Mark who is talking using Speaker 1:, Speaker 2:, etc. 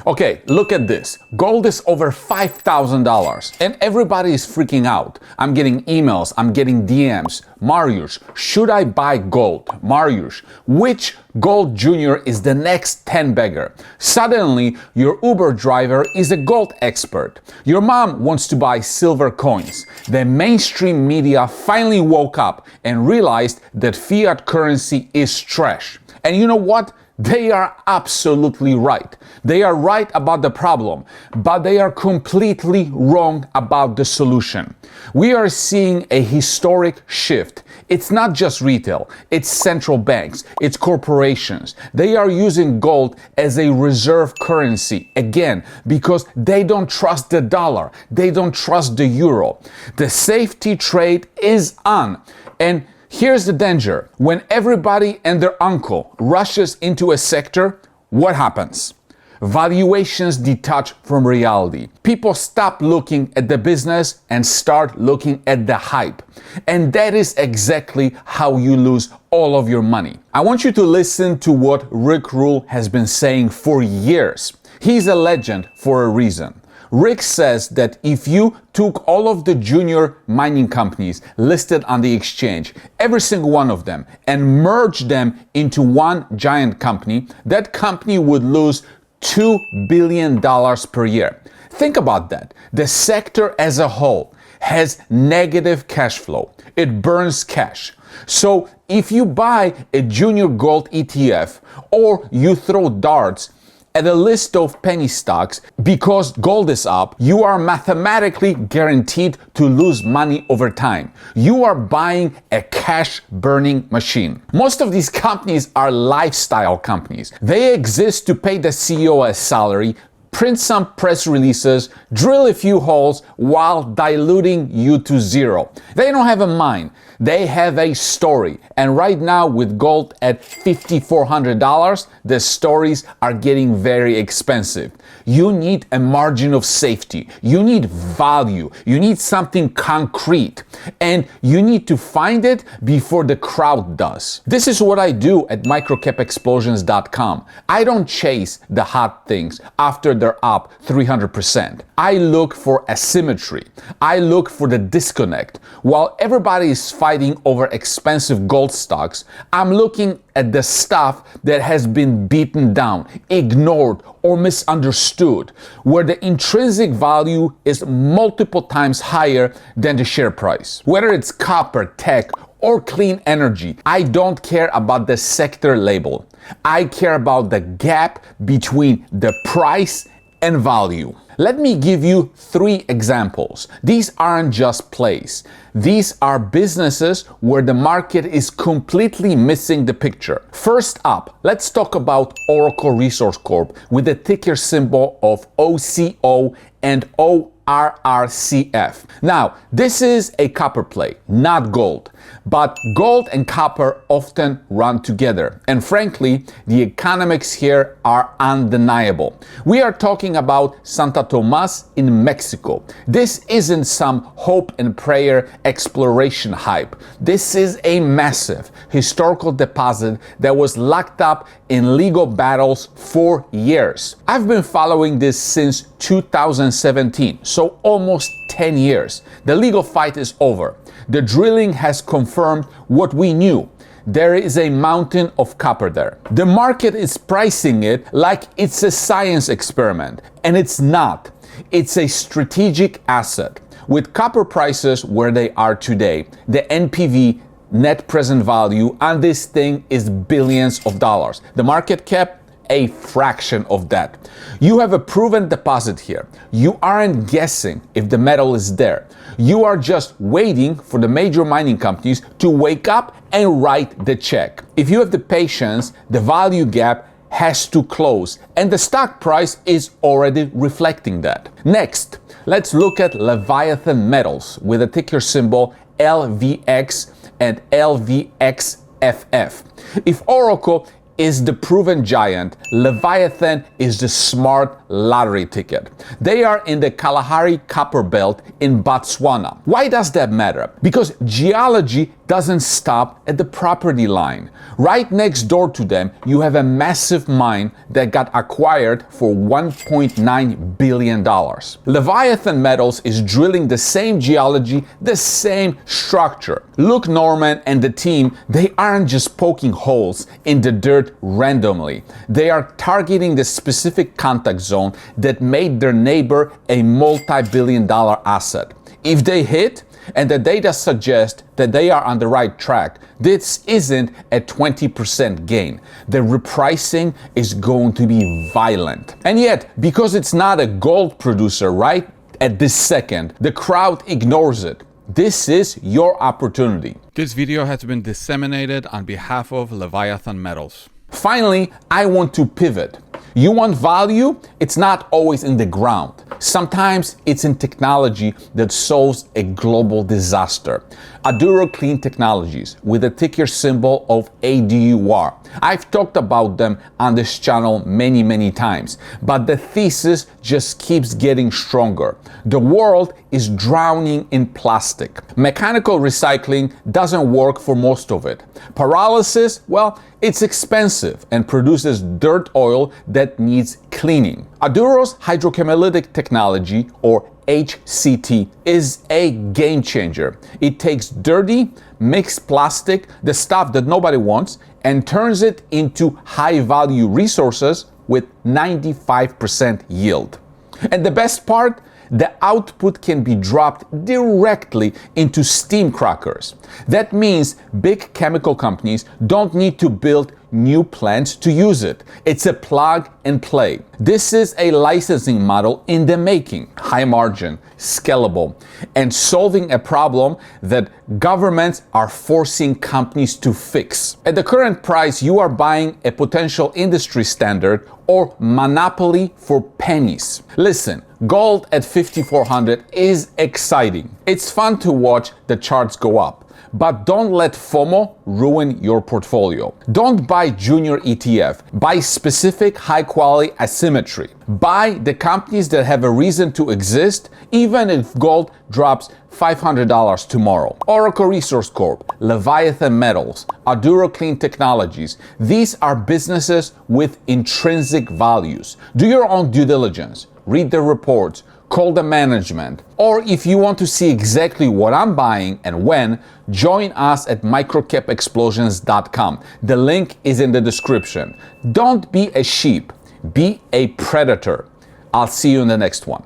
Speaker 1: Okay, look at this. Gold is over $5,000 and everybody is freaking out. I'm getting emails, I'm getting DMs. Mariusz, should I buy gold? Mariusz, which gold junior is the next 10 bagger? Suddenly, your Uber driver is a gold expert. Your mom wants to buy silver coins. The mainstream media finally woke up and realized that fiat currency is trash. And you know what? They are absolutely right. They are right about the problem, but they are completely wrong about the solution. We are seeing a historic shift. It's not just retail, it's central banks, it's corporations. They are using gold as a reserve currency, again, because they don't trust the dollar, they don't trust the euro. The safety trade is on. And here's the danger. When everybody and their uncle rushes into a sector, what happens? Valuations detach from reality. People stop looking at the business and start looking at the hype. And that is exactly how you lose all of your money. I want you to listen to what Rick Rule has been saying for years. He's a legend for a reason. Rick says that if you took all of the junior mining companies listed on the exchange, every single one of them, and merged them into one giant company, that company would lose $2 billion per year. Think about that. The sector as a whole has negative cash flow. It burns cash. So if you buy a junior gold ETF or you throw darts at a list of penny stocks because gold is up, you are mathematically guaranteed to lose money over time. You are buying a cash burning machine. Most of these companies are lifestyle companies. They exist to pay the CEO a salary, print some press releases, drill a few holes while diluting you to zero. They don't have a mind. They have a story. And right now with gold at $5,400, the stories are getting very expensive. You need a margin of safety. You need value. You need something concrete. And you need to find it before the crowd does. This is what I do at microcapexplosions.com. I don't chase the hot things after they're up 300%. I look for asymmetry. I look for the disconnect. While everybody is fighting over expensive gold stocks, I'm looking at the stuff that has been beaten down, ignored, or misunderstood, where the intrinsic value is multiple times higher than the share price. Whether it's copper, tech, or clean energy, I don't care about the sector label. I care about the gap between the price and value. Let me give you 3 examples. These aren't just plays. These are businesses where the market is completely missing the picture. First up, let's talk about Oracle Resource Corp with the ticker symbol of OCO and ORRCF. Now, this is a copper play, not gold. But gold and copper often run together. And frankly, the economics here are undeniable. We are talking about Santa Tomas in Mexico. This isn't some hope and prayer exploration hype. This is a massive historical deposit that was locked up in legal battles for years. I've been following this since 2017, so almost 10 years. The legal fight is over. The drilling has confirmed what we knew. There is a mountain of copper there. The market is pricing it like it's a science experiment, and it's not. It's a strategic asset. With copper prices where they are today, the NPV, net present value, on this thing is billions of dollars. The market cap, a fraction of that. You have a proven deposit here. You aren't guessing if the metal is there. You are just waiting for the major mining companies to wake up and write the check. If you have the patience, the value gap has to close, and the stock price is already reflecting that. Next, let's look at Leviathan metals with a ticker symbol LVX and LVXFF. If Oracle is the proven giant, Leviathan is the smart lottery ticket. They are in the Kalahari Copper Belt in Botswana. Why does that matter? Because geology doesn't stop at the property line. Right next door to them, you have a massive mine that got acquired for $1.9 billion. Leviathan Metals is drilling the same geology, the same structure. Luke Norman and the team, they aren't just poking holes in the dirt randomly. They are targeting the specific contact zone that made their neighbor a multi-billion-dollar asset. If they hit, and the data suggests that they are on the right track, this isn't a 20% gain. The repricing is going to be violent. And yet, because it's not a gold producer right at this second, the crowd ignores it. This is your opportunity.
Speaker 2: This video has been disseminated on behalf of Leviathan Metals.
Speaker 1: Finally, I want to pivot. You want value? It's not always in the ground. Sometimes it's in technology that solves a global disaster. Aduro Clean Technologies, with a ticker symbol of ADUR. I've talked about them on this channel many times, but the thesis just keeps getting stronger. The world is drowning in plastic. Mechanical recycling doesn't work for most of it. Pyrolysis, well, it's expensive and produces dirt oil that needs cleaning. Aduro's hydrochemolytic technology, or HCT, is a game changer. It takes dirty, mixed plastic, the stuff that nobody wants, and turns it into high-value resources with 95% yield. And the best part? The output can be dropped directly into steam crackers. That means big chemical companies don't need to build new plants to use it. It's a plug and play. This is a licensing model in the making. High margin, scalable, and solving a problem that governments are forcing companies to fix. At the current price, you are buying a potential industry standard or monopoly for pennies. Listen, gold at 5,400 is exciting. It's fun to watch the charts go up. But don't let FOMO ruin your portfolio. Don't buy junior ETF. Buy specific high-quality asymmetry. Buy the companies that have a reason to exist, even if gold drops $500 tomorrow. Oracle Resource Corp, Leviathan Metals, Aduro Clean Technologies. These are businesses with intrinsic values. Do your own due diligence. Read the reports. Call the management. Or if you want to see exactly what I'm buying and when, join us at microcapexplosions.com. The link is in the description. Don't be a sheep, be a predator. I'll see you in the next one.